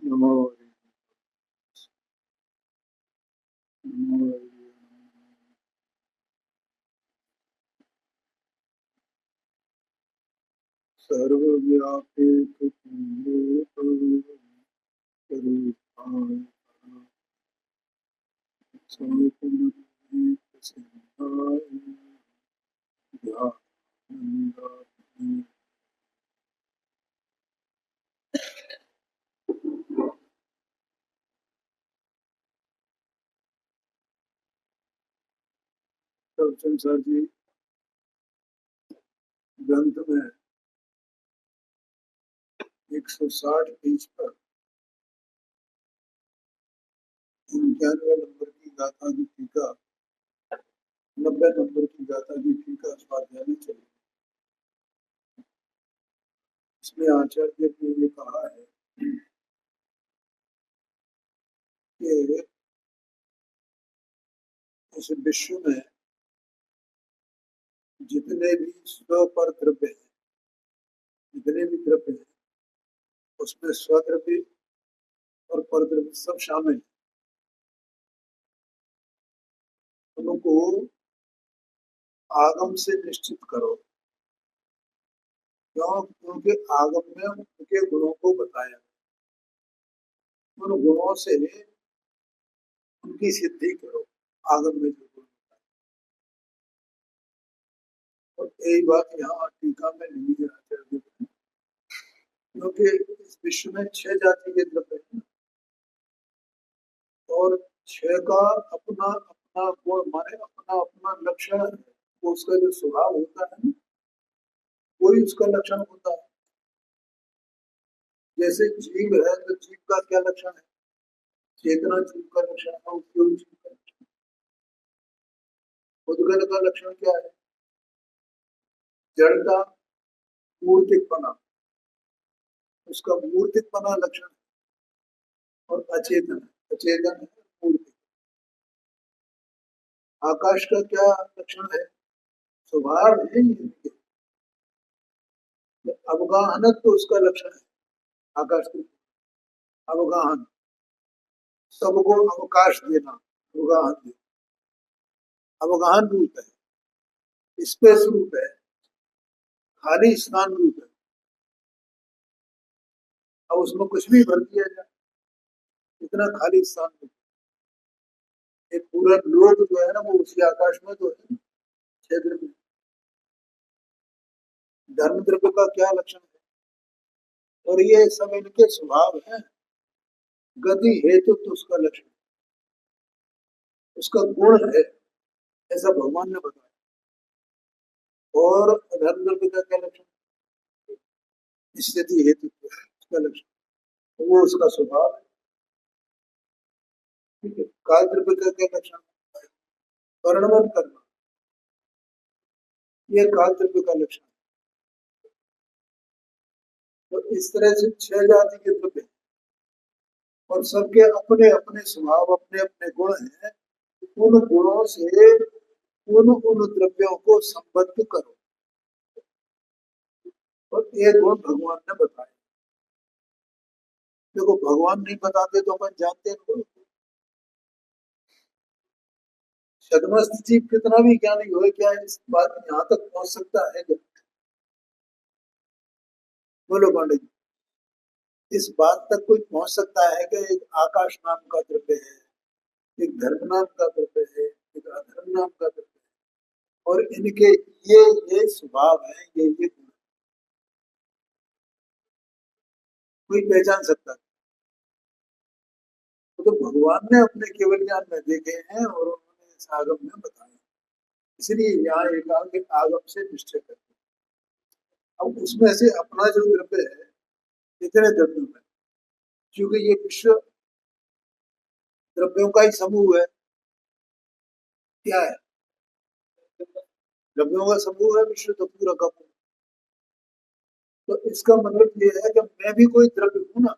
नमो नमो सर्वव्यापी स्वरूपाय सगुणरहितसिद्धाय ध्यानंदात्मने संसार जी ग्रंथ में 160 पेज पर 91 नंबर की गाथा की टीका 90 नंबर की गाथा की टीका स्वाध्याय में चली। इसमें आचार्य ने ये कहा है कि इस विश्व में जितने भी स्वपर द्रव्य हैं, जितने भी द्रव्य हैं उसमें स्वद्रव्य और परद्रव्य सब शामिल है। उनको आगम से निश्चित करो, क्यों? क्योंकि आगम में उनके गुणों को बताया, उन गुणों से उनकी सिद्धि करो। आगम में जो गुण बताया, और यही बात यहाँ टीका में नहीं जाना चाहिए, क्योंकि इस विश्व में 6 जाति के द्रव्य हैं और 6 का अपना अपना गुण माने अपना अपना लक्षण है। वो उसका जो स्वभाव होता है वही उसका लक्षण होता है। जैसे जीव है तो जीव का क्या लक्षण है? चेतना जीव का लक्षण है, उपयोग जीव का लक्षण। उद्गल का लक्षण क्या है? जड़ता, मूर्तिकपना, उसका मूर्तिकपना लक्षण है। और अचेतन अचेतन है मूर्ति। आकाश का क्या लक्षण है? स्वभाव है ही अवगाहन, तो उसका लक्षण है आकाश का अवगाहन, सबको अवकाश देना, अवगाहन देना, अवगाहन रूप है, स्पेस रूप है, खाली स्थान रूप है। अब उसमें कुछ भी भर दिया जाए, इतना खाली स्थान रूप, एक पूरा लोक जो है ना वो उसी आकाश में तो है, क्षेत्र में। धर्म द्रव्य का क्या लक्षण है? और ये सब इनके स्वभाव है। गति हेतु तो उसका लक्षण, उसका गुण है, ऐसा भगवान ने बताया। और धर्म द्रव्य का क्या लक्षण? स्थिति हेतु उसका लक्षण, वो उसका स्वभाव है। ठीक है। काल द्रव्य का क्या लक्षण? वर्णन करना, ये काल द्रव्य का लक्षण। तो इस तरह से 6 जाति के द्रव्य और सबके अपने अपने स्वभाव, अपने अपने गुण हैं। उन गुणों से उन द्रव्यों को संबद्ध करो, और ये गुण भगवान ने बताए। देखो भगवान नहीं बताते तो अपन जानते नहीं। सदमस्त जीव कितना भी ज्ञानी हो, क्या इस बात यहाँ तक पहुंच सकता है? बोलो पांडे जी, इस बात तक कोई पहुंच सकता है कि एक आकाश नाम का द्रव्य है, एक धर्म नाम का द्रव्य है, एक अधर्म नाम का द्रव्य है, और इनके ये स्वभाव है, ये गुण कोई पहचान सकता है? तो भगवान ने अपने केवल ज्ञान में देखे हैं और उन्होंने इस आगम में बताया। इसलिए यहाँ एक आगम से निश्चय करते हैं। अब उसमें से अपना जो द्रव्य है, इतने द्रव्यों में, क्योंकि ये विश्व द्रव्यों का ही समूह है। क्या है? द्रव्यों का समूह है विश्व, तो पूरा का पूरा। तो इसका मतलब ये है कि मैं भी कोई द्रव्य हूं ना,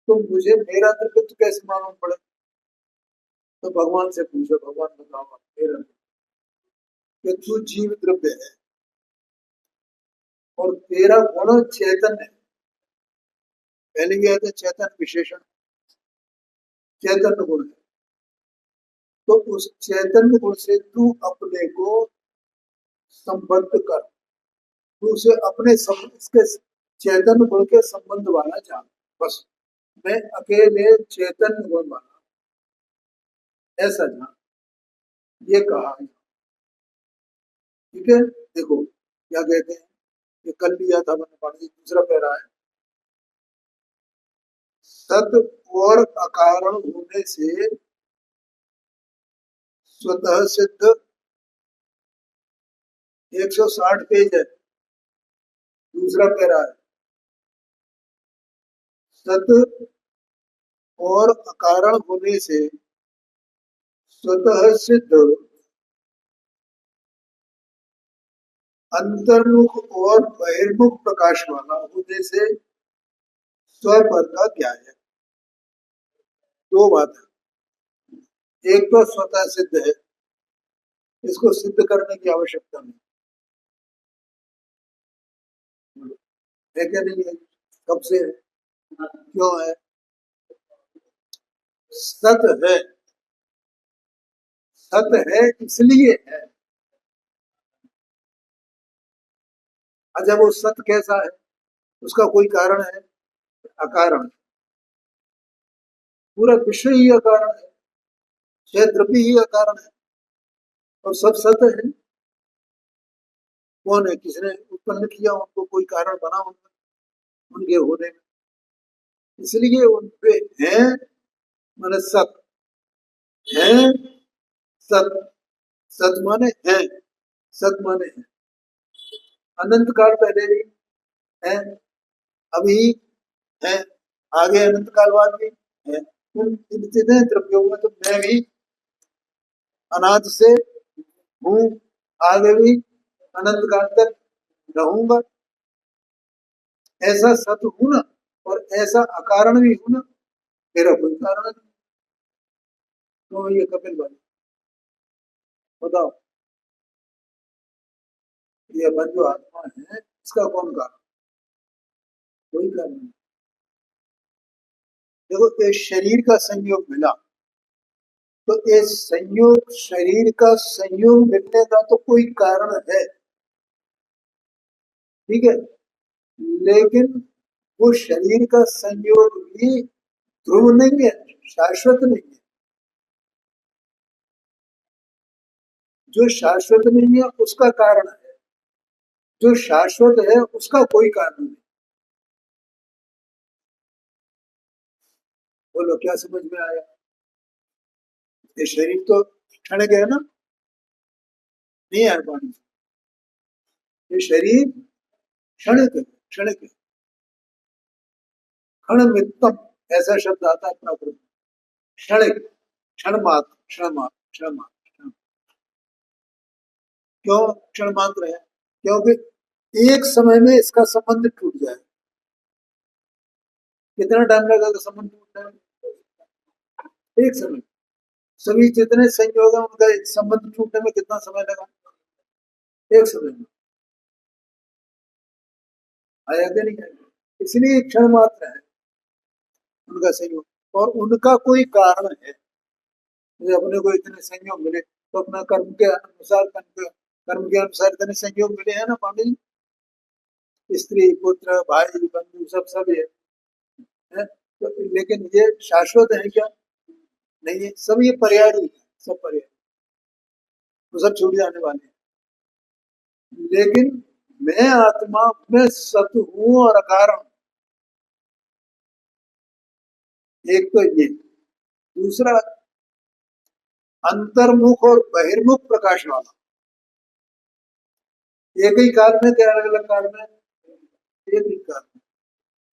तो मुझे मेरा द्रव्य तो कैसे मालूम पड़े? तो भगवान से पूछो, भगवान बताओ मेरा कि तू जीव द्रव्य है और तेरा गुण चैतन्य है। पहले भी आता चैतन्य विशेषण, चैतन्य गुण है। तो उस चैतन्य गुण से तू अपने को संबद्ध कर, तू उसे अपने इसके चैतन्य गुण के संबंध वाला जान। बस मैं अकेले चैतन्य गुण वाला, ऐसा जान, ये कहा है। ठीक है, देखो क्या कहते हैं, ये कल लिया था मैंने पढ़ा, दूसरा पैरा है। सत और अकारण होने से स्वतः सिद्ध, 160 पेज है, दूसरा पैरा है। सत और अकारण होने से स्वतः सिद्ध, अंतर्मुख और बहिर्मुख प्रकाश वाला होने से स्वपर का क्या है। दो बात है, एक तो स्वतः सिद्ध है, इसको सिद्ध करने की आवश्यकता नहीं है, क्या नहीं है, कब से है, क्यों है, सत है, सत है इसलिए है। अच्छा वो सत कैसा है, उसका कोई कारण है, अकारण, पूरा विश्व ही अकारण है, क्षेत्र भी ही अकारण है, और सब सत है। कौन है, किसने उत्पन्न किया उनको, कोई कारण बना उनके होने में, इसलिए उनपे है, माने सत है, सत, सत माने है, सत माने है, अनंत काल पहले भी है, अभी है, आगे अनंत काल बाद भी है। जितने द्रव्यों में तो मैं भी अनाद से हूँ, आगे भी अनंत काल तक रहूंगा, ऐसा सत हूं ना, और ऐसा अकारण भी हूं ना, मेरा कोई कारण नहीं। तो ये कपिल भाई बताओ, ये मन जो आत्मा है इसका कौन कारण, कोई कारण नहीं। देखो ये शरीर का संयोग मिला, तो ये संयोग, शरीर का संयोग मिलने का तो कोई कारण है, ठीक है, लेकिन वो शरीर का संयोग भी ध्रुव नहीं है, शाश्वत नहीं है। जो शाश्वत नहीं है उसका कारण है, जो शाश्वत है उसका कोई कारण नहीं। बोलो क्या समझ में आया, ये शरीर तो क्षणिक है ना, नहीं है पानी, ये शरीर क्षणिक है, क्षणिक है, क्षण मित्तम ऐसा शब्द आता है अपना, क्षणिक, क्षण मात्र, क्षण मात्र, क्षण मात्र, क्यों क्षण मात्र है, क्योंकि एक समय में इसका संबंध टूट जाए। कितना टाइम लगेगा संबंध टूटने में, एक समय, सभी जितने संयोग है उनका संबंध टूटने में कितना समय लगा, एक समय में, आया कि नहीं आया, इसलिए क्षण मात्र है उनका संयोग, और उनका कोई कारण है। अपने को इतने संयोग मिले तो अपना कर्म के अनुसार, कर्म के अनुसार इतने संयोग मिले हैं ना पांडे जी, स्त्री पुत्र भाई बंधु सब सब है? तो लेकिन ये शाश्वत है क्या, नहीं है, सब ये पर्याय है, सब पर्याय, तो सब छूट जाने वाले हैं। लेकिन मैं आत्मा में सत हूं और अकारण, एक तो ये, दूसरा अंतर्मुख और बहिर्मुख प्रकाश वाला, एक ही काल में क्या, अलग अलग काल में, एक ही काल में,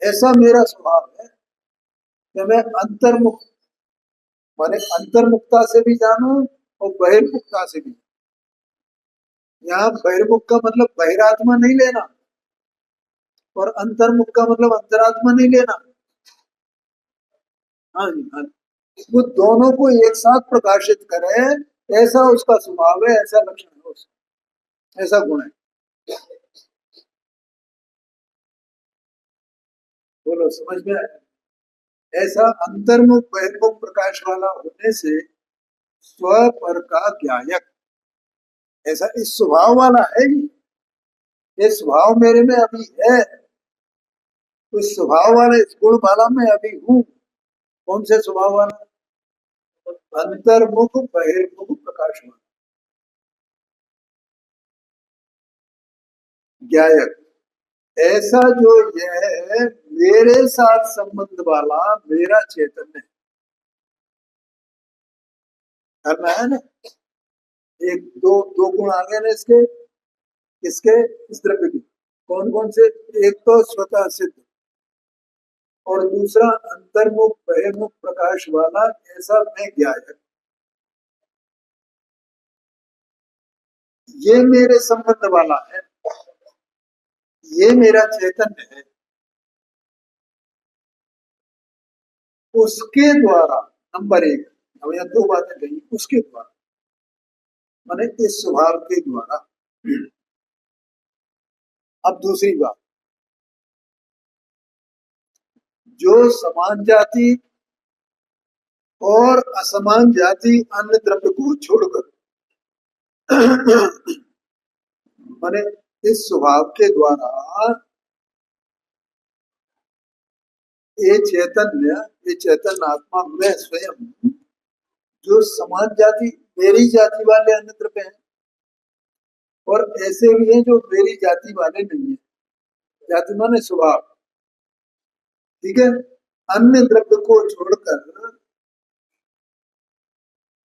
ऐसा मेरा स्वभाव है कि मैं अंतर्मुख माने अंतर्मुखता से भी जानू और बहिर्मुखता से भी। यहाँ बहिर्मुख का मतलब बहिरात्मा नहीं लेना, और अंतर्मुख का मतलब अंतरात्मा नहीं लेना। हाँ जी, हाँ, वो दोनों को एक साथ प्रकाशित करे, ऐसा उसका स्वभाव है, ऐसा लक्षण है उसका, ऐसा गुण है। बोलो समझ में आया? ऐसा अंतर्मुख बहिर्मुख प्रकाश वाला होने से स्व पर का ज्ञायक, ऐसा इस स्वभाव वाला है ही, ये स्वभाव मेरे में अभी है, उस स्वभाव वाले इस गुण वाला मैं अभी हूँ। कौन से स्वभाव वाला? अंतर्मुख बहिर्मुख प्रकाश वाला ज्ञायक, ऐसा जो यह मेरे साथ संबंध वाला मेरा चैतन्य करना है ना। एक दो दो गुण आ गए ना इसके, इसके इस द्रव्य के कौन कौन से? एक तो स्वतः सिद्ध और दूसरा अंतर्मुख बहिर्मुख प्रकाश वाला, ऐसा मैं ज्ञायक, ये मेरे संबंध वाला है, ये मेरा चैतन्य है। उसके द्वारा नंबर एक, अब यहाँ दो बातें कही, उसके द्वारा माने इस स्वभाव के द्वारा। अब दूसरी बात, जो समान जाति और असमान जाति अन्य द्रव्य को छोड़कर माने इस स्वभाव के द्वारा ये चैतन्य आत्मा में स्वयं जो समान जाति मेरी जाति वाले अन्य द्रव्य हैं, और ऐसे भी हैं जो मेरी जाति वाले नहीं है। जाति माने स्वभाव, ठीक है। अन्य द्रव्य को छोड़कर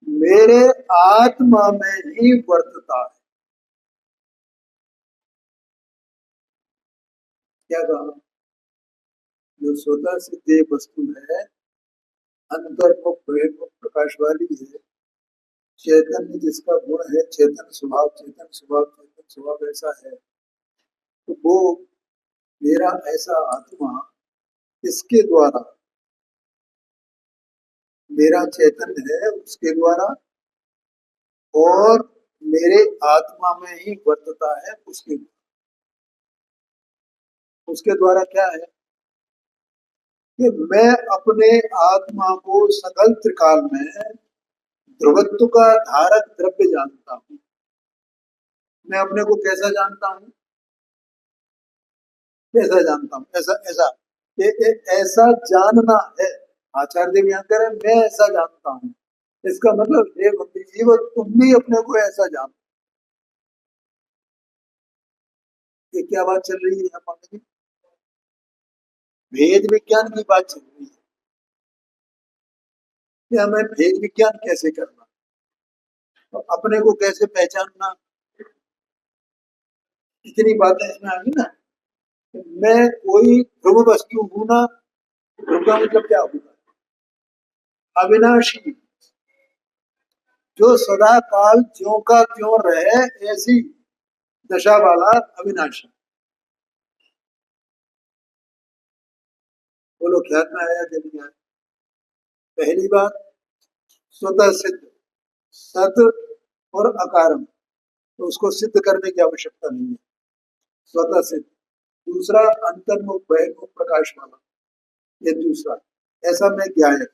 मेरे आत्मा में ही वर्तता है। क्या कहा? जो स्वतः सिद्ध वस्तु है, अंतर्मुख बहिर्मुख प्रकाश वाली है, चैतन्य जिसका गुण है चेतन स्वभाव, चेतन स्वभाव, चेतन स्वभाव ऐसा है, तो वो मेरा ऐसा आत्मा, इसके द्वारा मेरा चैतन्य है, उसके द्वारा और मेरे आत्मा में ही वर्तता है। उसके द्वारा क्या है कि मैं अपने आत्मा को सकल त्रिकाल में ध्रुवत्व का धारक द्रव्य जानता हूँ। मैं अपने को कैसा जानता हूँ? कैसा जानता हूँ? ऐसा ऐसा ऐसा जानना है। आचार्य देव यहाँ कह रहे हैं मैं ऐसा जानता हूँ, इसका मतलब हे भक्ति जीव तुम भी अपने को ऐसा जानो। ये क्या बात चल रही है यहाँ पर? भेद विज्ञान की बात चल रही है कि हमें भेद विज्ञान कैसे करना, तो अपने को कैसे पहचानना, इतनी बातें इसमें आ गई ना। मैं कोई ध्रुव वस्तु हूं ना, ध्रुव का मतलब क्या होगा? अविनाशी, जो सदा काल ज्यों का त्यों रहे, ऐसी दशा वाला अविनाशी। बोलो ख्याल में आया कि नहीं आया? पहली बात स्वतः सिद्ध, सत और अकारम, तो उसको सिद्ध करने की आवश्यकता नहीं है, स्वतः सिद्ध। दूसरा अंतर्मुख बहिर्मुख प्रकाश वाला, ये दूसरा। ऐसा मैं ज्ञायक,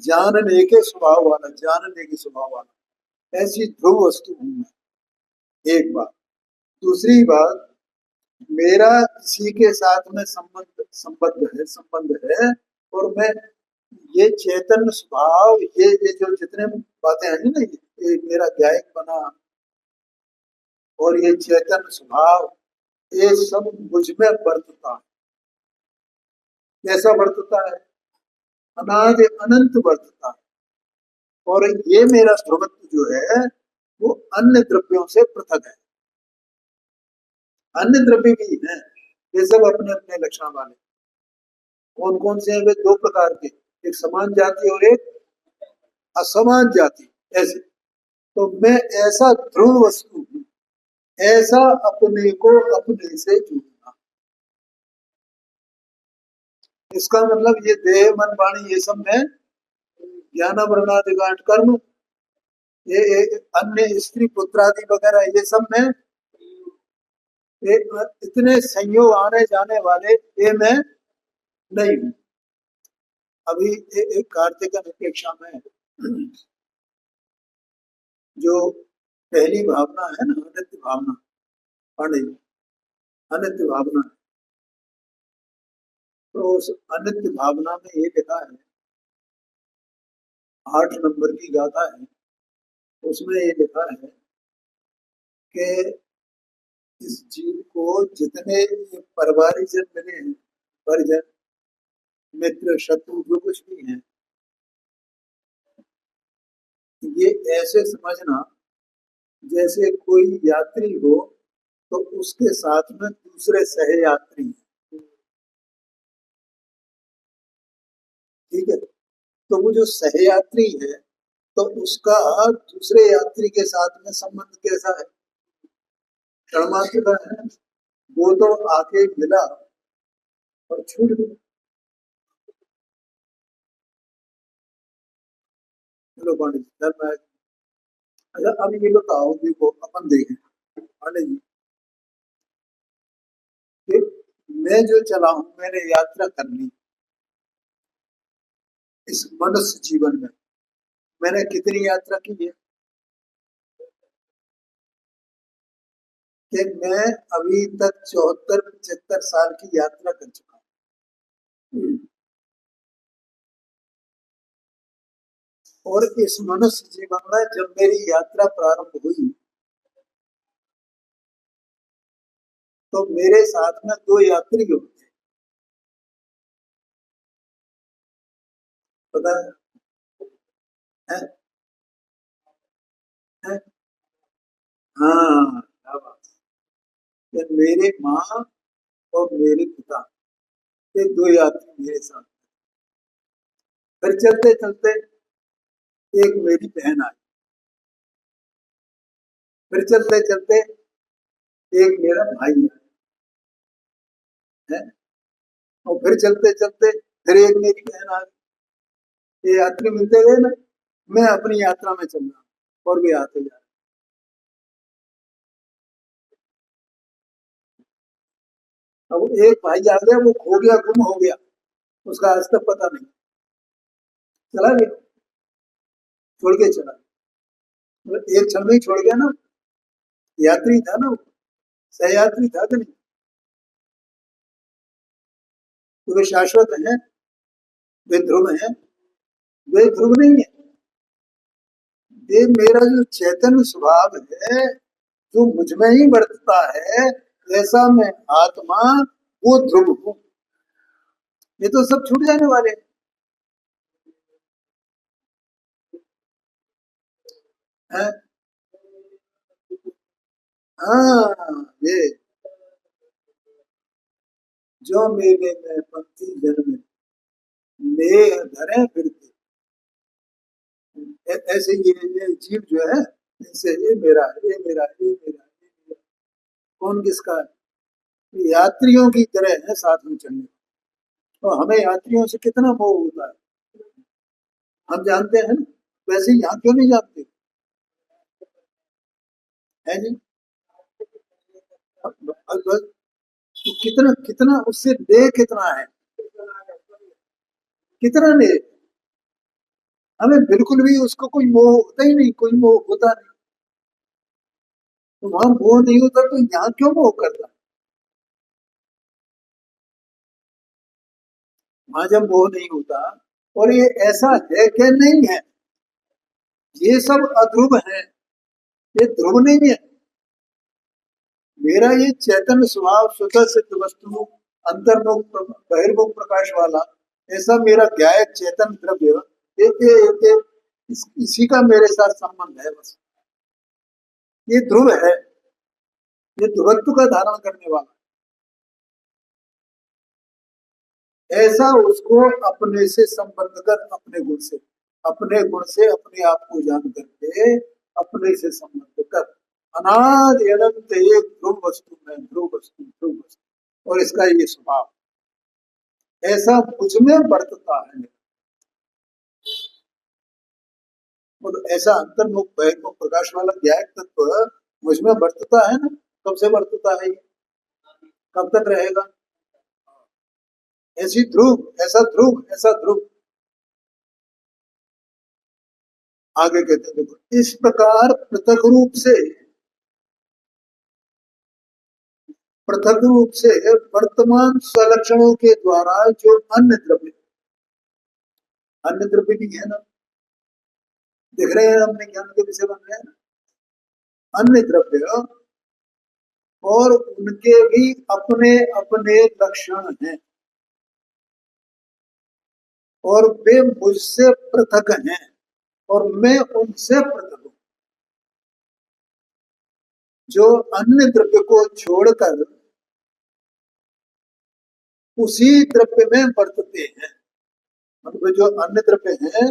जानने के स्वभाव वाला, जानने के स्वभाव वाला, ऐसी ध्रुव वस्तु हूं मैं, एक बात। दूसरी बात, मेरा किसी के साथ में संबंध है और मैं ये चेतन स्वभाव, ये जो जितने बातें हैं ना, ये मेरा ज्ञायक बना और ये चेतन स्वभाव, ये सब मुझ में वर्तता है। कैसा वर्तता है? अनादि अनंत वर्तता है। और ये मेरा ध्रुवत्व जो है वो अन्य द्रव्यों से पृथक है। अन्य द्रव्य भी है, ये सब अपने अपने लक्षण वाले। कौन कौन से हैं वे? दो प्रकार के, एक समान जाति और एक असमान जाति, ऐसे। तो मैं ऐसा ध्रुव वस्तु हूं, ऐसा अपने को अपने से जोड़ना। इसका मतलब ये देह मन वाणी ये सब में ज्ञान वर्णाधिकांड कर्म, ये अन्य स्त्री पुत्रादि वगैरह ये सब में इतने संयोग आने जाने वाले, ये मैं नहीं। अभी एक कार्तिक अपेक्षा में जो पहली भावना है ना, अनित्य भावना, पांडे जी, अनित्य भावना। तो उस अनित्य भावना में ये लिखा है, 8 नंबर की गाथा है, उसमें ये लिखा है कि इस जीव को जितने परिवारिजन मिले हैं, परिजन, मित्र, शत्रु, जो कुछ भी है, ये ऐसे समझना जैसे कोई यात्री हो तो उसके साथ में दूसरे सहयात्री हैं। ठीक है, तो वो जो सहयात्री है, तो उसका दूसरे यात्री के साथ में संबंध कैसा है? क्षणमात्र का है। वो तो आके मिला और छूट गया। चलो पांडे जी, चल मैं, अच्छा अब ये बताओ, देखो अपन देखें पांडे जी कि मैं जो चला हूं, मैंने यात्रा कर ली इस मनुष्य जीवन में, मैंने कितनी यात्रा की है कि मैं अभी तक 74-75 साल की यात्रा कर चुका हूँ। और इस मनुष्य जीवन में जब मेरी यात्रा प्रारंभ हुई तो मेरे साथ में 2 यात्री होते, पता है? है? हाँ, क्या बात है। कि मेरे माँ और मेरे पिता, ये 2 यात्री मेरे साथ। फिर चलते चलते एक मेरी बहन आई, फिर चलते चलते एक मेरा भाई है, और फिर चलते चलते फिर एक मेरी बहन आ गई। ये यात्री मिलते गए ना, मैं अपनी यात्रा में चल रहा हूँ और वे आते जा रहे। अब एक भाई आ गया, वो खो गया, गुम हो गया, उसका आज तक पता नहीं, चला गया, छोड़ के चला। मतलब एक क्षण में ही छोड़ गया ना, यात्री था ना वो, सहयात्री था कि नहीं? तो वे शाश्वत है, वे ध्रुव है, वे ध्रुव नहीं है। ये मेरा जो चैतन्य स्वभाव है, जो मुझ में ही वर्तता है, ऐसा मैं आत्मा, वो ध्रुव हूँ। ये तो सब छूट जाने वाले हैं। हाँ, ये जो मेरे में पंक्ति जन्म नेह धरे फिरते, ऐसे ये जीव जो है, इनसे ये मेरा है, ये मेरा है, ये मेरा है, ये मेरा है। कौन किसका है? यात्रियों की तरह है साथ में चलने। तो हमें यात्रियों से कितना मोह होता है, हम जानते हैं ना। वैसे यहाँ क्यों नहीं जानते? है जी। बस, तो कितना कितना उससे दे, कितना है, कितना ने, हमें बिल्कुल भी उसको कोई मोह होता ही नहीं, कोई मोह होता नहीं। तो वहां मोह नहीं होता तो यहाँ क्यों मोह करता? वहां जब मोह नहीं होता, और ये ऐसा है कि नहीं है, ये सब अध्रुव है, ये ध्रुव नहीं है। मेरा ये चैतन्य स्वभाव, स्वतः सिद्ध वस्तु, अंतर्मुख बहिर्मुख प्रकाश वाला, ऐसा मेरा ज्ञायक चेतन द्रव्य, इसी का मेरे साथ संबंध है बस। ये ध्रुव है, ये ध्रुवत्व का धारण करने वाला, ऐसा उसको अपने से संबंध कर, अपने गुण से, अपने गुण से अपने आप को जान करके अपने से संबंध कर। अनादि अनंत एक ध्रुव वस्तु में, ध्रुव वस्तु, ध्रुव वस्तु, और इसका ये स्वभाव ऐसा मुझ में बरतता है। और ऐसा अंतर्मुख बहिर्मुख प्रकाश वाला ज्ञात तत्व मुझ में बरतता है ना। कब से बरतता है ये? कब तक रहेगा? ऐसी ध्रुव, ऐसा ध्रुव, ऐसा ध्रुव। आगे कहते हैं देखो, इस प्रकार पृथक रूप से वर्तमान स्वलक्षणों के द्वारा जो अन्य द्रव्य भी है ना, देख रहे हैं अपने ज्ञान के विषय बन रहे हैं अन्य द्रव्य, और उनके भी अपने अपने लक्षण हैं, और वे मुझसे पृथक हैं और मैं उनसे पृथक हूं। जो अन्य द्रव्य को छोड़कर उसी द्रव्य में वर्तते हैं, मतलब जो अन्य द्रव्य हैं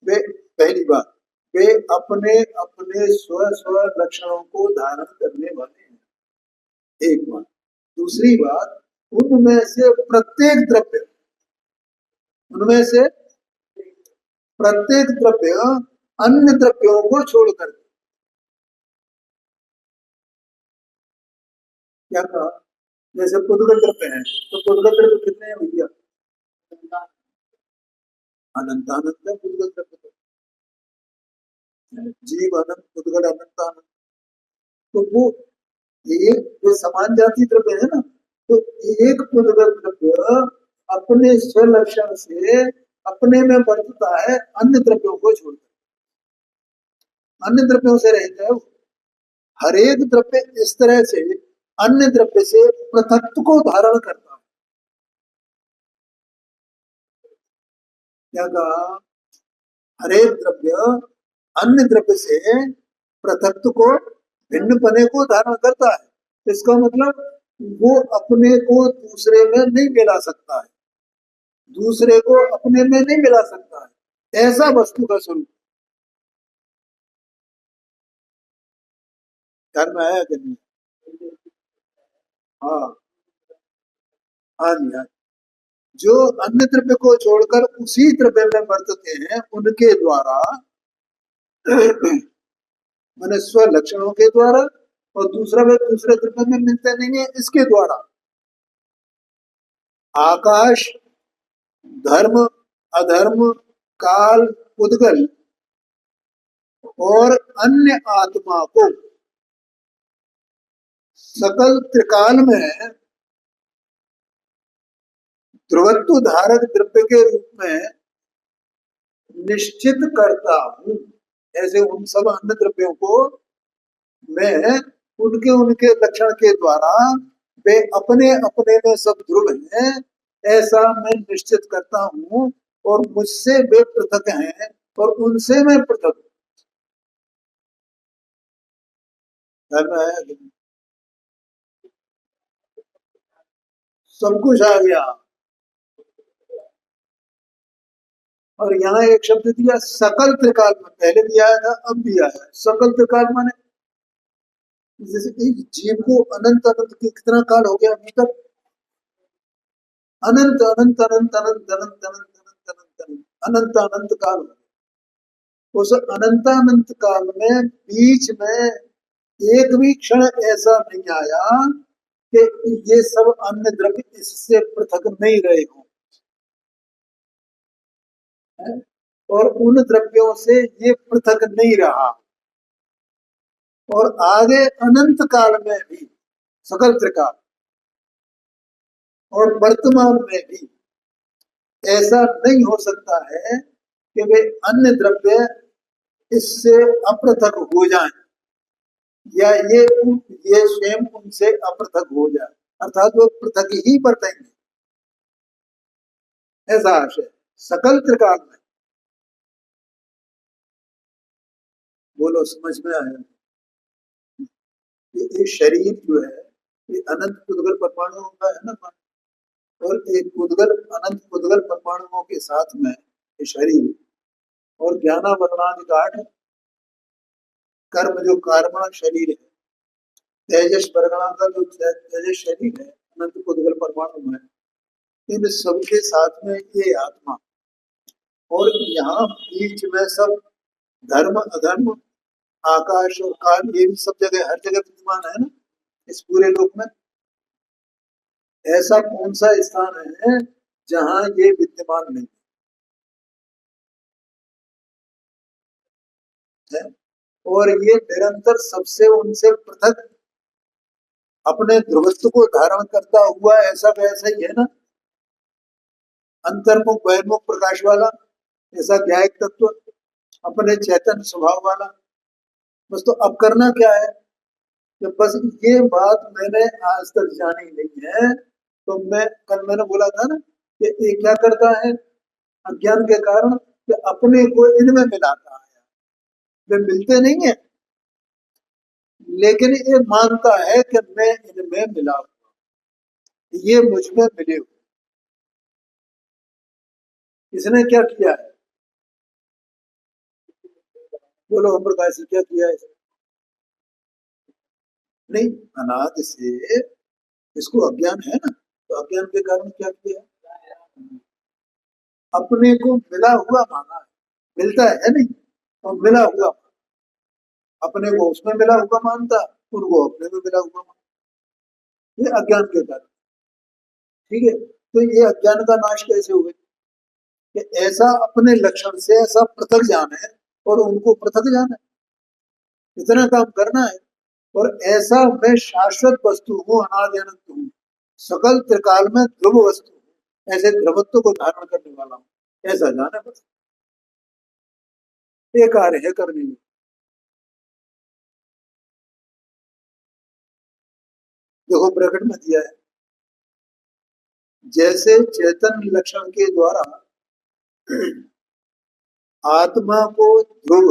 वे, पहली बात, वे अपने अपने स्व स्व लक्षणों को धारण करने वाले हैं, एक बात। दूसरी बात, उनमें से प्रत्येक द्रव्य अन्य द्रव्यों को छोड़कर, क्या कहा, जैसे पुद्गल द्रव्य है, तो पुद्गल द्रव्य कितने हैं भैया? अनंत अनंत है पुद्गल द्रव्य, जीव अनंत, पुद्गल अनंत अनंत। तो वो ये समान जाति द्रव्य है ना, तो एक पुद्गल द्रव्य अपने स्वलक्षण से अपने में वर्तता है, अन्य द्रव्यों को छोड़कर, अन्य द्रव्यों से रहता है। हर एक द्रव्य इस तरह से अन्य द्रव्य से पृथक्त्व को धारण करता है। क्या कहा? हर एक द्रव्य अन्य द्रव्य से पृथक्त्व को, भिन्न पने को धारण करता है। इसका मतलब वो अपने को दूसरे में नहीं मिला सकता है, दूसरे को अपने में नहीं मिला सकता है, ऐसा वस्तु का स्वरूप। ध्यान में आया कि नहीं? हाँ हाँ जी, हाँ। जो अन्य द्रव्य को छोड़कर उसी द्रव्य में वर्तते हैं, उनके द्वारा मैंने स्व लक्षणों के द्वारा, और दूसरा वे दूसरे द्रव्य में मिलते नहीं है, इसके द्वारा आकाश, धर्म, अधर्म, काल, उद्गल और अन्य आत्मा को सकल त्रिकाल में ध्रुवत्व धारक द्रव्य के रूप में निश्चित करता हूं। ऐसे उन सब अन्य द्रव्यों को मैं उनके उनके लक्षण के द्वारा, वे अपने अपने में सब ध्रुव हैं, ऐसा मैं निश्चित करता हूं, और मुझसे वे पृथक हैं और उनसे मैं पृथक हूं। सब कुछ आ गया। और यहाँ एक शब्द दिया सकल त्रिकाल में, पहले भी आया था अब भी आया है। सकल त्रिकाल माने जैसे एक जीव को अनंत अनंत कितना काल हो गया अभी तक, अनंत अनंत अनंत अनंत अनंत अनंत अनंत अनंत अनंत अनंत काल। उस अनंत अनंत काल में बीच में एक भी क्षण ऐसा नहीं आया कि ये सब अन्य द्रव्य इससे पृथक नहीं रहे हों, और उन द्रव्यों से ये पृथक नहीं रहा, और आगे अनंत काल में भी, सकल त्रिकाल और वर्तमान में भी ऐसा नहीं हो सकता है कि वे अन्य द्रव्य इससे अपृथक हो जाएं, या ये स्वयं उनसे अपृथक हो जाए, अर्थात वो पृथक ही बरतेंगे, ऐसा आशय सकल त्रिकाल में। बोलो समझ में आया? ये शरीर जो है ये अनंत उद्गल परमाणुओं का है ना, और एक उद्गल अनंत उद्गल परमाणुओं के साथ में ये शरीर, और ज्ञाना वर्णाधिकार कर्म जो कार्बन शरीर है, तेजस परगणा का जो तेजस शरीर है अनंत उद्गल परमाणु में, इन सबके साथ में ये आत्मा, और यहाँ बीच में सब धर्म अधर्म आकाश और काल, ये भी सब जगह हर जगह विद्यमान है ना इस पूरे लोक में। ऐसा कौन सा स्थान है जहां ये विद्यमान नहीं है, और ये निरंतर सबसे उनसे पृथक अपने ध्रुवत्व को धारण करता हुआ ऐसा वैसा ही है ना, अंतर्मुख बहिर्मुख प्रकाश वाला, ऐसा ज्ञायक तत्व, अपने चैतन्य स्वभाव वाला। बस तो अब करना क्या है कि बस ये बात मैंने आज तक जानी नहीं है, तो मैं कल मैंने बोला था ना कि ये क्या करता है अज्ञान के कारण, कि अपने को इनमें मिलाता है। वे मिलते नहीं है, लेकिन ये मानता है कि मैं इनमें मिला हूं, ये मुझ में मिले हुए। इसने क्या किया है, बोलो हम प्रकाश से क्या किया है? नहीं, अनादि से इसको अज्ञान है ना, तो अज्ञान के कारण क्या किया, अपने को मिला हुआ माना है। मिलता है नहीं, और मिला हुआ, अपने को उसमें मिला हुआ मानता, उनको अपने में मिला हुआ मानता, ये अज्ञान के कारण। ठीक है, तो ये अज्ञान का नाश कैसे हुए कि ऐसा अपने लक्षण से ऐसा पृथक जान है और उनको पृथक जान है, इतना काम करना है। और ऐसा मैं शाश्वत वस्तु हूँ, अनादि अनंत हूँ, सकल त्रिकाल में ध्रुव वस्तु हूँ, ऐसे ध्रुवत्व को धारण करने वाला हूँ, ऐसा जान है। बस ये कार्य है करने में। देखो प्रकट में दिया है, जैसे चेतन लक्षण के द्वारा आत्मा को ध्रुव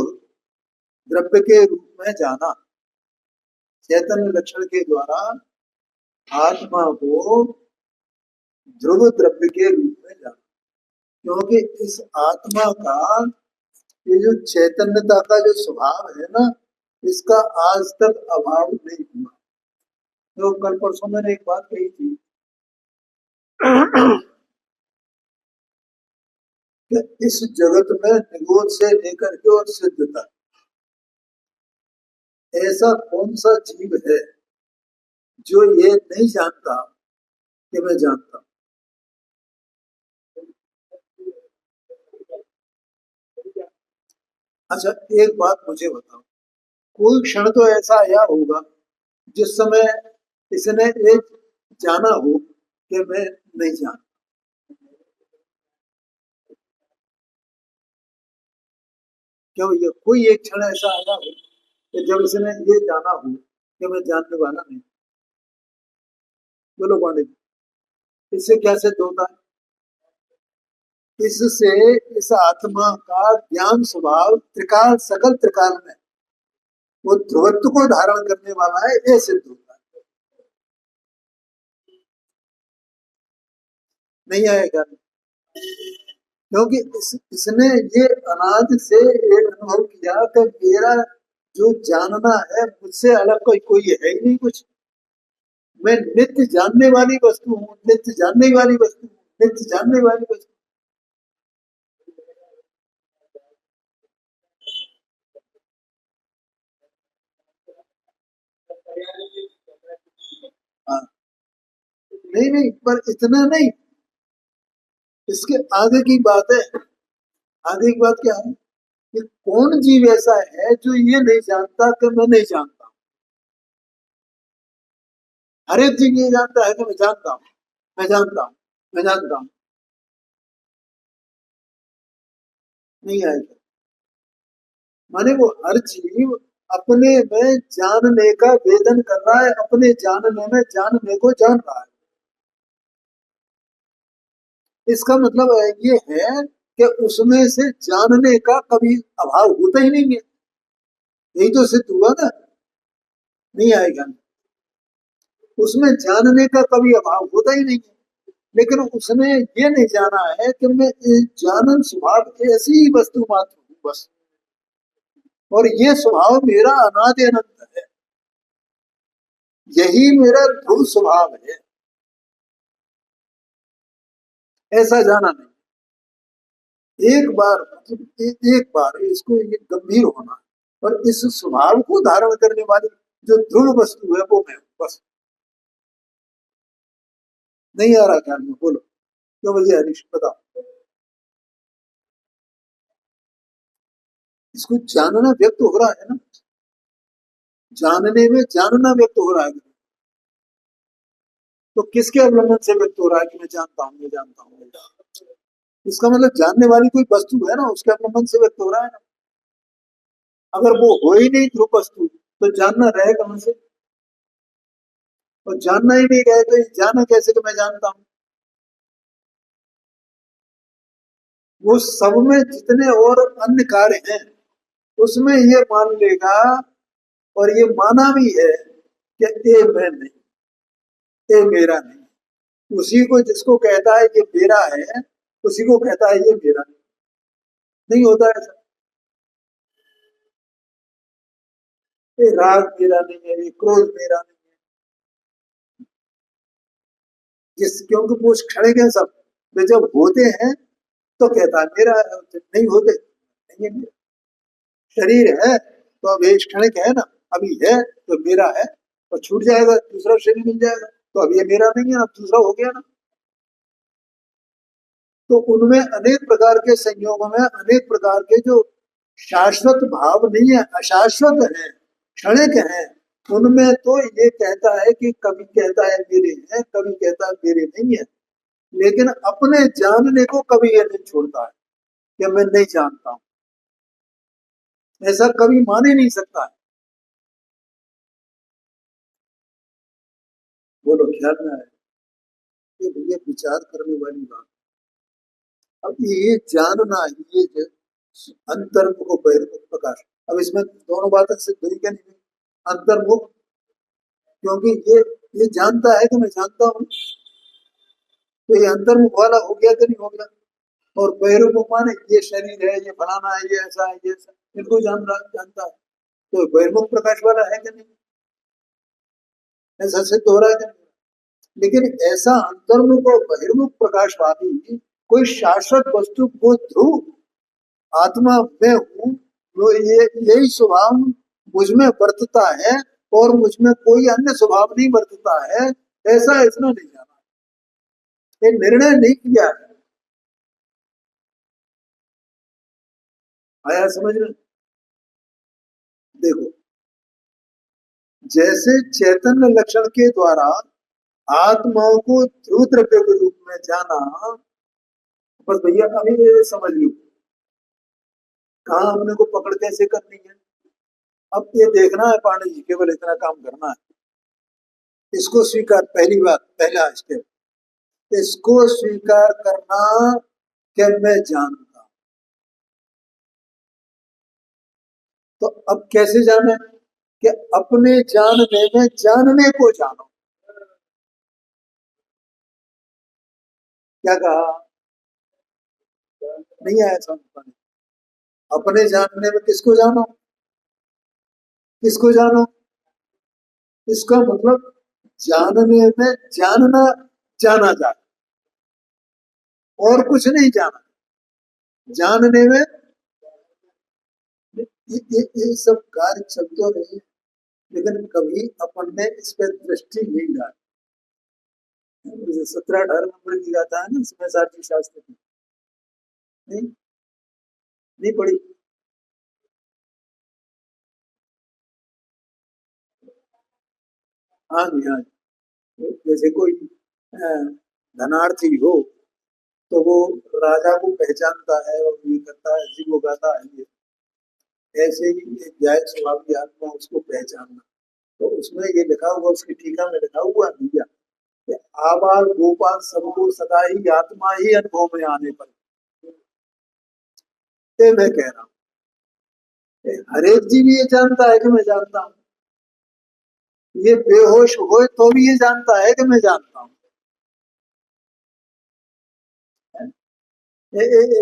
द्रव्य के रूप में जाना, चैतन्य लक्षण के द्वारा आत्मा को ध्रुव द्रव्य के रूप में जाना, क्योंकि इस आत्मा का ये जो चैतन्यता का जो स्वभाव है ना, इसका आज तक अभाव नहीं हुआ। तो कल परसों मैंने एक बात कही थी कि इस जगत में निगोद से लेकर के और सिद्ध तक ऐसा कौन सा जीव है जो ये नहीं जानता कि मैं जानता हूं। अच्छा एक बात मुझे बताओ, कोई क्षण तो ऐसा आया होगा जिस समय इसने एक जाना हो कि मैं नहीं जानता। क्यों, ये कोई एक क्षण ऐसा आया हो कि जब इसने ये जाना हो कि मैं जानने वाला नहीं? बोलो पांडे जी, इससे क्या सिद्ध होता है? इससे इस आत्मा का ज्ञान स्वभाव त्रिकाल सकल त्रिकाल में वो ध्रुवत्व को धारण करने वाला है, ये सिद्ध होता है। नहीं आएगा, क्योंकि इसने ये अनादि से एक अनुभव किया कि मेरा जो जानना है मुझसे अलग कोई है ही नहीं कुछ। मैं नित्य जानने वाली वस्तु हूँ, नित्य जानने वाली वस्तु हूँ, नित्य जानने वाली वस्तु। हाँ, नहीं नहीं, पर इतना नहीं, इसके आगे की बात है। आगे की बात क्या है कि कौन जीव ऐसा है जो ये नहीं जानता कि मैं नहीं जानता। हर एक जीव ये जानता है कि मैं जानता हूँ, मैं जानता हूँ, मैं जानता हूँ। नहीं आएगा, माने वो हर जीव अपने में जानने का वेदन कर रहा है, अपने जानने में जानने को जान रहा है। इसका मतलब ये है कि उसमें से जानने का कभी अभाव होता ही नहीं है। यही तो सिद्ध हुआ ना। नहीं आएगा, उसमें जानने का कभी अभाव होता ही नहीं है, लेकिन उसने ये नहीं जाना है कि मैं जानन स्वभाव ऐसी ही वस्तु मात्र हूँ बस, और ये स्वभाव मेरा अनादि अनंत है, यही मेरा ध्रुव स्वभाव है, ऐसा जाना नहीं। एक बार मतलब एक बार इसको ये गंभीर होना, और इस स्वभाव को धारण करने वाली जो ध्रुव वस्तु है वो मैं हूं बस। नहीं आ रहा ख्याल में, बोलो। क्यों भैया हरीश बताओ। इसको जानना व्यक्त हो रहा है ना, जानने में जानना व्यक्त हो रहा है। तो किसके अवलंबन से व्यक्त हो रहा है कि मैं जानता हूँ, मैं जानता हूँ, मैं जानता हूँ? इसका मतलब जानने वाली कोई वस्तु है ना, उसके अवलंबन से व्यक्त हो रहा है ना। अगर वो हो ही नहीं ध्रुव वस्तु तो जानना रहे कहां से, और जानना ही नहीं रहे तो ये जाना कैसे कि मैं जानता हूं। वो सब में जितने और अन्य कार्य हैं उसमें ये मान लेगा, और ये माना भी है कि ये मैं नहीं, ये मेरा नहीं। उसी को जिसको कहता है ये मेरा है, उसी को कहता है ये मेरा नहीं। नहीं होता ऐसा, ये राग मेरा नहीं है, ये क्रोध मेरा नहीं है। जिस क्योंकि वो क्षणिक है सब, वे जब होते हैं तो कहता है मेरा है, नहीं होते नहीं है मेरा। शरीर है तो अब ये क्षणिक है ना, अभी है तो मेरा है, और छूट जाएगा दूसरा शरीर मिल जाएगा तो अब ये मेरा नहीं है, अब दूसरा हो गया ना। तो उनमें अनेक प्रकार के संयोगों में अनेक प्रकार के जो शाश्वत भाव नहीं है, अशाश्वत है, क्षणिक है, उनमें तो ये कहता है कि कभी कहता है मेरे हैं, कभी कहता है मेरे नहीं है। लेकिन अपने जानने को कभी ये नहीं छोड़ता है कि मैं नहीं जानता हूं, ऐसा कभी मान ही नहीं सकता है। बोलो ख्याल में आए, ये भैया विचार करने वाली बात। अब ये जानना, ये जो अंतर्मुख और बहिर्मुख प्रकाश, अब इसमें दोनों बातें सिद्ध हुई क्या नहीं? अंतर्मुख क्योंकि ये जानता है कि मैं जानता हूँ, तो ये अंतर्मुख वाला हो गया कि नहीं हो गया। और बहिर्मुख माने ये शरीर है, ये फलाना है, ये ऐसा है, ये ऐसा, इनको जानता है, तो बहिर्मुख प्रकाश वाला है कि नहीं, ऐसा सिद्ध हो रहा है कि नहीं? लेकिन ऐसा अंतर्मुख और बहिर्मुख प्रकाशवादी कोई शाश्वत वस्तु को ध्रुव आत्मा में हूँ, वो ये यही स्वभाव मुझ में वर्तता है और मुझ में कोई अन्य स्वभाव नहीं वर्तता है, ऐसा इसने नहीं जाना, ये निर्णय नहीं किया है। आया समझ में? देखो, जैसे चैतन्य लक्षण के द्वारा आत्माओं को ध्रुव द्रव्य के रूप में जाना, बस भैया अभी ये समझ लो कहाँ हमने को पकड़ कैसे करनी है। अब ये देखना है पांडे जी, केवल इतना काम करना है, इसको स्वीकार, पहली बात, पहला स्टेप, इसको स्वीकार करना कि मैं जानता। तो अब कैसे जाने? कि अपने जानने में जानने को जानो। क्या कहा? नहीं आया समझ पाने। अपने जानने में किसको जानो, किसको जानो? इसका मतलब जानने में जानना, जाना जाए, और कुछ नहीं जाना। जानने में ये सब कार्य चलते रहे, लेकिन कभी अपन ने इस पर दृष्टि नहीं डाली। 17-18 नंबर की गाथा है ना इसमें, सारथी शास्त्र की, नहीं नहीं पढ़ी? हाँ जी, हाँ जी। जैसे कोई धनार्थी हो तो वो राजा को पहचानता है और ये करता है, जी वो गाता है ये, ऐसे ही एक न्याय स्वभाव की आत्मा उसको पहचानना। तो उसमें ये लिखा हुआ, उसकी टीका में लिखा हुआ है भैया कि आबाल गोपाल सबको सदा ही आत्मा ही अनुभव में आने पर, ये मैं कह रहा हूँ हर एक जीव ये जानता है कि मैं जानता हूँ। ये बेहोश हो तो भी ये जानता है कि मैं जानता हूँ।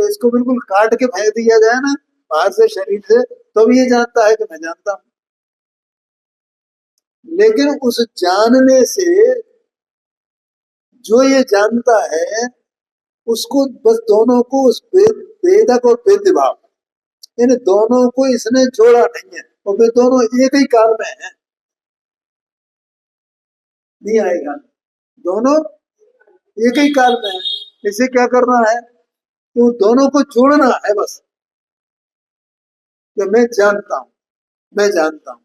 इसको बिल्कुल काट के फेंक दिया जाए ना बाहर से, शरीर से, तो भी ये जानता है कि मैं जानता हूँ। लेकिन उस जानने से जो ये जानता है उसको बस दोनों को उस वेदक और वेद्य भाव, इन दोनों को इसने जोड़ा नहीं है, और वे दोनों एक ही काल में है, नहीं आएगा, दोनों एक ही काल में है। इसे क्या करना है, तो दोनों को जोड़ना है बस, कि मैं जानता हूं, मैं जानता हूं।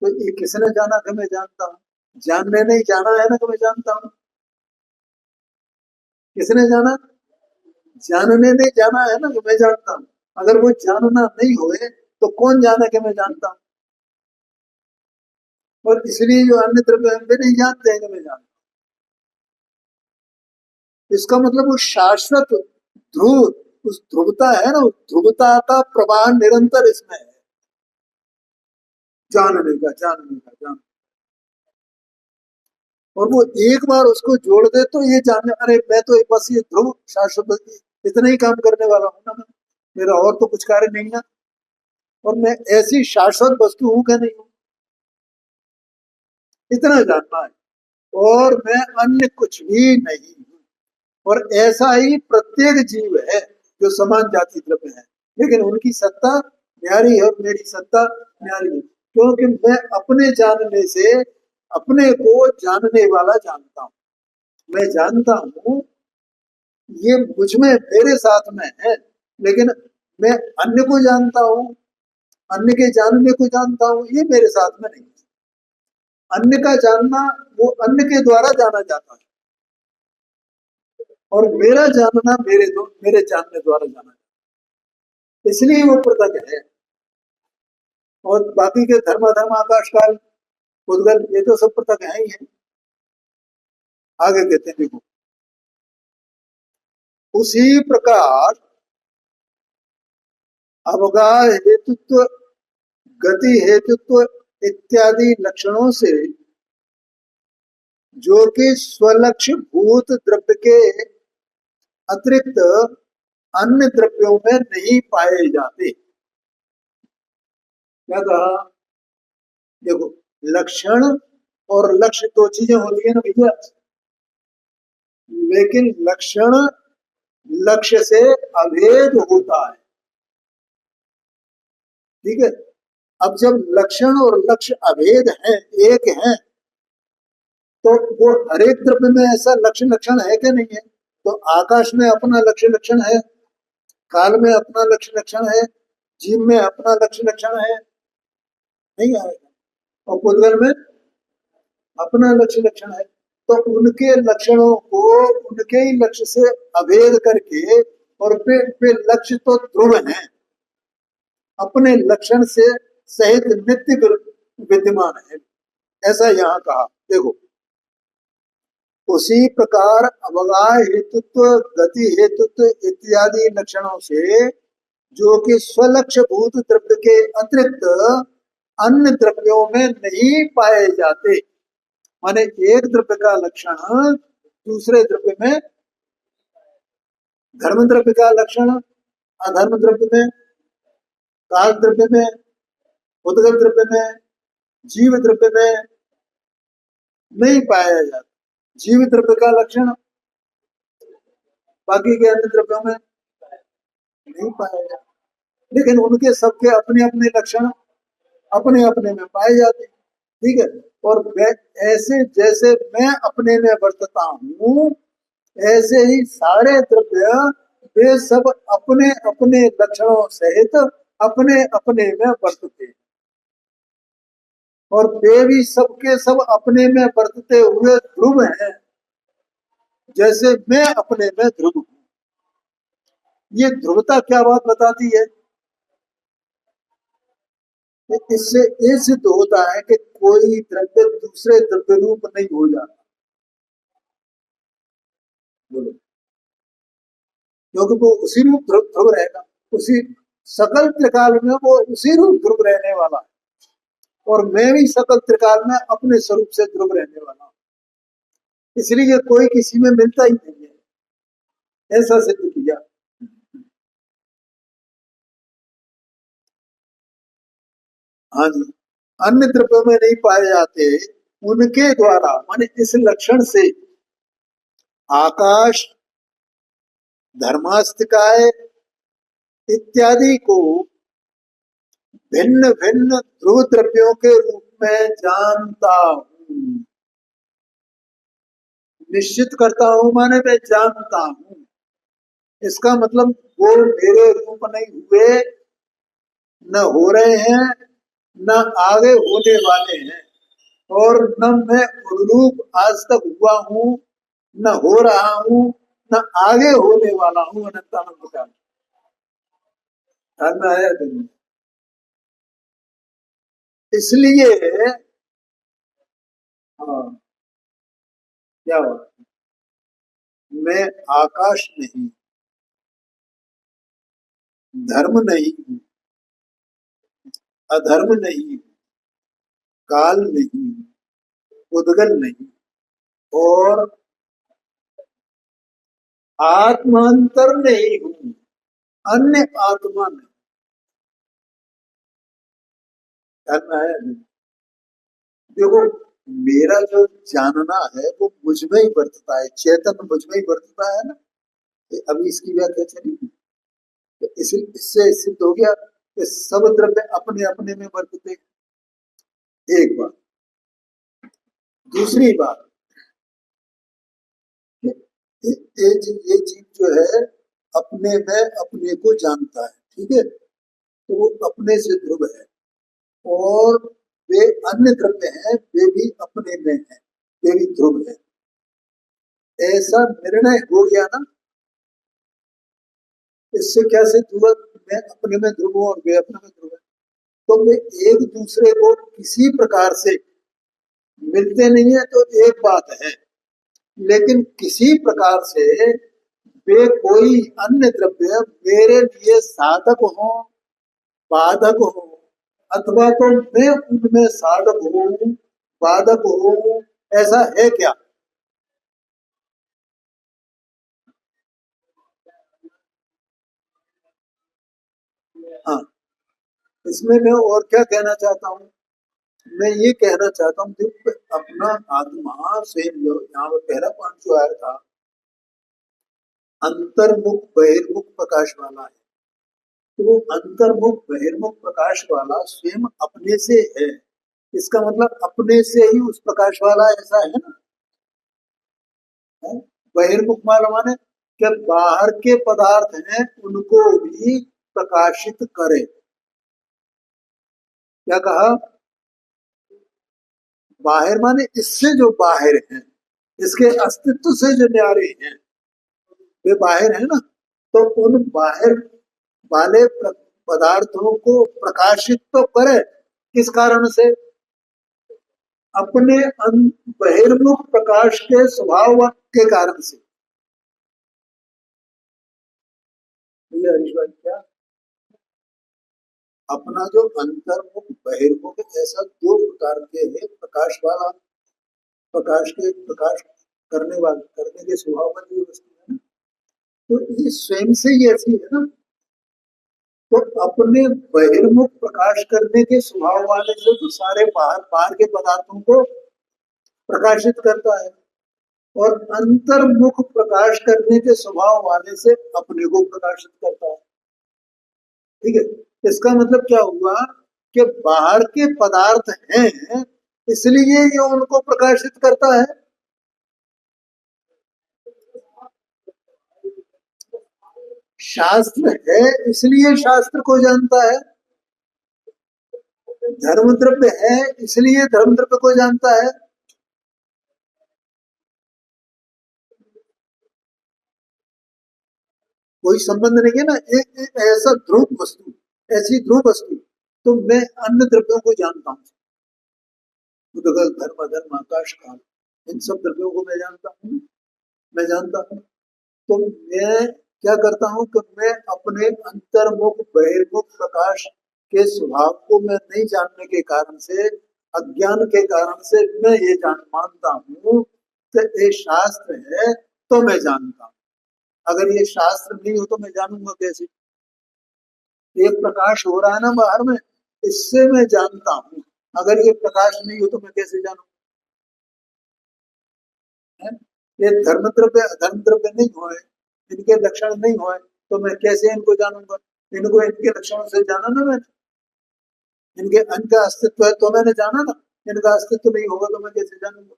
तो ये किसने जाना कि मैं जानता हूं? जानने नहीं जाना है ना कि मैं जानता हूं। किसने जाना? जानने नहीं जाना है ना कि मैं जानता हूं। अगर वो जानना नहीं होए तो कौन जाने कि मैं जानता हूं? और इसलिए जो अन्य द्रव्य हम भी नहीं जानते हैं कि मैं जानता हूं। इसका मतलब वो शाश्वत ध्रुव, उस ध्रुवता है ना, उस ध्रुवता का प्रवाह निरंतर इसमें है, जानने का। और वो एक बार उसको जोड़ दे तो ये जानने, अरे मैं तो बस ये ध्रुव शाश्वत इतना ही काम करने वाला हूं ना मैं, मेरा और तो कुछ कार्य नहीं है, और मैं ऐसी शाश्वत वस्तु हूं क्या नहीं हूं, इतना जानना है। और मैं अन्य कुछ भी नहीं हूं। और ऐसा ही प्रत्येक जीव है जो समान जाति द्रव्य है, लेकिन उनकी सत्ता न्यारी है और मेरी सत्ता न्यारी है, क्योंकि मैं अपने जानने से अपने को जानने वाला जानता हूं। मैं जानता हूं, ये मुझ में मेरे साथ में है, लेकिन मैं अन्य को जानता हूं, अन्य के जानने को जानता हूं, ये मेरे साथ में नहीं। अन्य का जानना वो अन्य के द्वारा जाना जाता है, और मेरा जानना मेरे जानने द्वारा जाना जाता है, इसलिए वो पृथक है। और बाकी के धर्म आकाश काल उद्गल ये तो सब पृथक है ही है। आगे कहते हैं देखो, उसी प्रकार अवगाह हेतुत्व, गति हेतुत्व इत्यादि लक्षणों से जो कि स्वलक्ष्य भूत द्रव्य के अतिरिक्त अन्य द्रव्यों में नहीं पाए जाते। क्या कहा? देखो, लक्षण और लक्ष्य दो चीजें होती है ना भैया, लेकिन लक्षण लक्ष्य से अभेद होता है, ठीक है। अब जब लक्षण और लक्ष्य अभेद है, एक है, तो वो हर एक द्रव्य में ऐसा लक्ष्य लक्षण है क्या नहीं है? तो आकाश में अपना लक्ष्य लक्षण है, काल में अपना लक्ष्य लक्षण है, जीव में अपना लक्ष्य लक्षण है, नहीं आएगा। और पुद्गल में अपना लक्ष्य लक्षण है। तो उनके लक्षणों को उनके ही लक्ष्य से अभेद करके, और फिर लक्ष्य तो ध्रुव है, अपने लक्षण से सहित नित्य विद्यमान है, ऐसा यहाँ कहा। देखो, उसी प्रकार अवगाह हेतुत्व, गति हेतुत्व इत्यादि लक्षणों से जो कि स्वलक्ष्य भूत द्रव्य के अतिरिक्त अन्य द्रव्यों में नहीं पाए जाते, माने एक द्रव्य का लक्षण दूसरे द्रव्य में, धर्म द्रव्य का लक्षण अधर्म द्रव्य में, काल द्रव्य में, उद्गत द्रव्य में, जीव द्रव्य में नहीं पाया जाता। जीव द्रव्य का लक्षण बाकी के अन्य द्रव्यों में नहीं पाया जाता, लेकिन उनके सबके अपने अपने लक्षण अपने अपने में पाए जाते हैं, ठीक है। और ऐसे जैसे मैं अपने में वर्तता हूँ, ऐसे ही सारे द्रव्य वे सब अपने अपने लक्षणों सहित अपने अपने में वर्तते हैं, और वे भी सबके सब अपने में वर्तते हुए ध्रुव हैं, जैसे मैं अपने में ध्रुव हूँ। ये ध्रुवता क्या बात बताती है? इससे ये सिद्ध होता है कि कोई द्रव्य दूसरे द्रव्य रूप नहीं हो जाता, बोलो, क्योंकि वो उसी रूप ध्रुव रहेगा, उसी सकल त्रिकाल में वो उसी रूप ध्रुव रहने वाला है, और मैं भी सकल त्रिकाल में अपने स्वरूप से ध्रुव रहने वाला हूँ, इसलिए कोई किसी में मिलता ही नहीं है, ऐसा सिद्ध किया। हाँ जी, अन्य द्रव्यों में नहीं पाए जाते, उनके द्वारा माने इस लक्षण से आकाश, धर्मास्तिकाय इत्यादि को भिन्न भिन्न ध्रुव द्रव्यों के रूप में जानता हूँ। निश्चित करता हूँ माने मैं जानता हूँ, इसका मतलब वो मेरे रूप नहीं हुए, न हो रहे हैं, न आगे होने वाले हैं, और न मैं अनुरूप आज तक हुआ हूं, न हो रहा हूं, न आगे होने वाला हूं अनंतानंद काल। ध्यान में आया तुम्हें? इसलिए हाँ, क्या बात, मैं आकाश नहीं, धर्म नहीं हूं, अधर्म नहीं हूं, काल नहीं हूं, उद्गल नहीं, और आत्मांतर नहीं हूं, अन्य आत्मा नहीं। ध्यान में आया नहीं? देखो, मेरा जो जानना है वो मुझ में ही वर्तता है, चेतन मुझ में ही वर्तता है ना। अभी इसकी व्याख्या चली, तो इससे सिद्ध हो गया कि सब द्रव्य अपने अपने में वर्तते। एक बात। दूसरी बात, ये जीव जो है अपने में अपने को जानता है, ठीक है, तो वो अपने से ध्रुव है, और वे अन्य द्रव्य हैं, वे भी अपने में हैं, वे भी ध्रुव है। ऐसा निर्णय हो गया ना, इससे क्या सिद्ध हुआ? मैं अपने में ध्रुव हूं और वे अपने में ध्रुव है, तो वे एक दूसरे को किसी प्रकार से मिलते नहीं है तो एक बात है, लेकिन किसी प्रकार से वे कोई अन्य द्रव्य मेरे लिए साधक हो, बाधक हो, अथवा तो मैं उनमें साधक हूं, बाधक हूं, ऐसा है क्या? हाँ, इसमें मैं और क्या कहना चाहता हूँ, मैं ये कहना चाहता हूँ कि अपना आत्मा स्वयं, जो यहाँ पर पहला पॉइंट जो आया था, अंतर्मुख बहिर्मुख प्रकाश वाला है, तो वो अंतर्मुख बहिर्मुख प्रकाश वाला स्वयं अपने से है। इसका मतलब अपने से ही उस प्रकाश वाला ऐसा है ना, है? बहिर्मुख वाला माने क्या? बाहर के पदार्थ हैं उनको भी प्रकाशित करे। क्या कहा? बाहर माने इससे जो बाहर है, इसके अस्तित्व से जो न्यारे हैं, वे बाहर है ना, तो उन बाहर वाले पदार्थों को प्रकाशित तो करे, किस कारण से? अपने बहिर्मुख प्रकाश के स्वभाव के कारण से। भैया हरीश भाई, क्या अपना जो अंतर्मुख बहिर्मुख ऐसा दो प्रकार के है प्रकाश वाला, प्रकाश के प्रकाश करने वाले, करने के स्वभाव वाली वस्तु है ना, तो ये स्वयं से ही ऐसी है ना, तो अपने बहिर्मुख प्रकाश करने के स्वभाव वाले से तो सारे बाहर बाहर के पदार्थों को प्रकाशित करता है, और अंतर्मुख प्रकाश करने के स्वभाव वाले से अपने को प्रकाशित करता है। ठीक है, इसका मतलब क्या हुआ कि बाहर के पदार्थ हैं, इसलिए ये उनको प्रकाशित करता है। शास्त्र है इसलिए शास्त्र को जानता है। धर्म द्रव्य है इसलिए धर्म द्रव्य को जानता है। कोई संबंध नहीं है ना। एक ऐसा ध्रुव वस्तु, ऐसी ध्रुव वस्तु, तो मैं अन्य द्रव्यों को जानता हूँ, उदगल धर्म अधर्म आकाश काल, इन सब द्रव्यों को मैं जानता हूँ, मैं जानता हूँ। तो मैं क्या करता हूँ कि मैं अपने अंतर्मुख बहिर्मुख प्रकाश के स्वभाव को मैं नहीं जानने के कारण से, अज्ञान के कारण से मैं ये जान मानता हूँ कि ये शास्त्र है तो मैं जानता हूँ। अगर ये शास्त्र नहीं हो तो मैं जानूंगा कैसे? एक प्रकाश हो रहा है ना बाहर में, इससे मैं जानता हूँ। अगर ये प्रकाश नहीं हो तो मैं कैसे जानूं? है? ये धर्म द्रव्य अधर्म द्रव्य नहीं हुए, इनके लक्षण नहीं हुए, तो मैं कैसे इनको जानूंगा? इनको इनके लक्षणों से जाना ना मैंने, इनके इनका अस्तित्व है तो मैंने जाना ना, इनका अस्तित्व नहीं होगा तो मैं कैसे जानूंगा?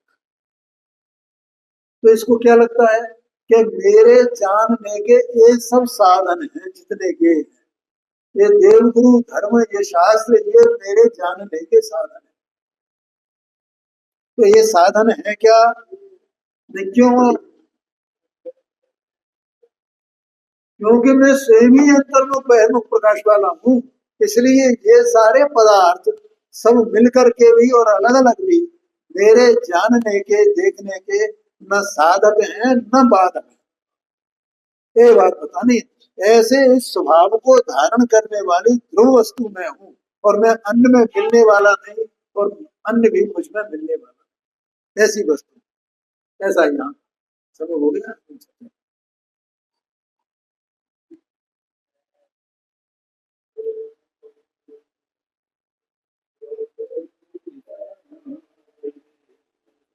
तो इसको क्या लगता है कि मेरे जानने के ये सब साधन हैं जितने के हैं, ये देवगुरु धर्म, ये शास्त्र, ये मेरे जानने के साधन है। तो ये साधन है क्या? क्यों? क्योंकि मैं स्वयं ही अंतर्मुख बहिर्मुख प्रकाश वाला हूँ, इसलिए ये सारे पदार्थ सब मिलकर के भी और अलग अलग भी मेरे जानने के, देखने के न साधक हैं न बाधक है। ये बात बतानी। ऐसे इस स्वभाव को धारण करने वाली ध्रुव वस्तु मैं हूँ, और मैं अन्न में मिलने वाला नहीं, और अन्न भी मुझ में मिलने वाला, ऐसी वस्तु। ऐसा यहाँ सब हो गया।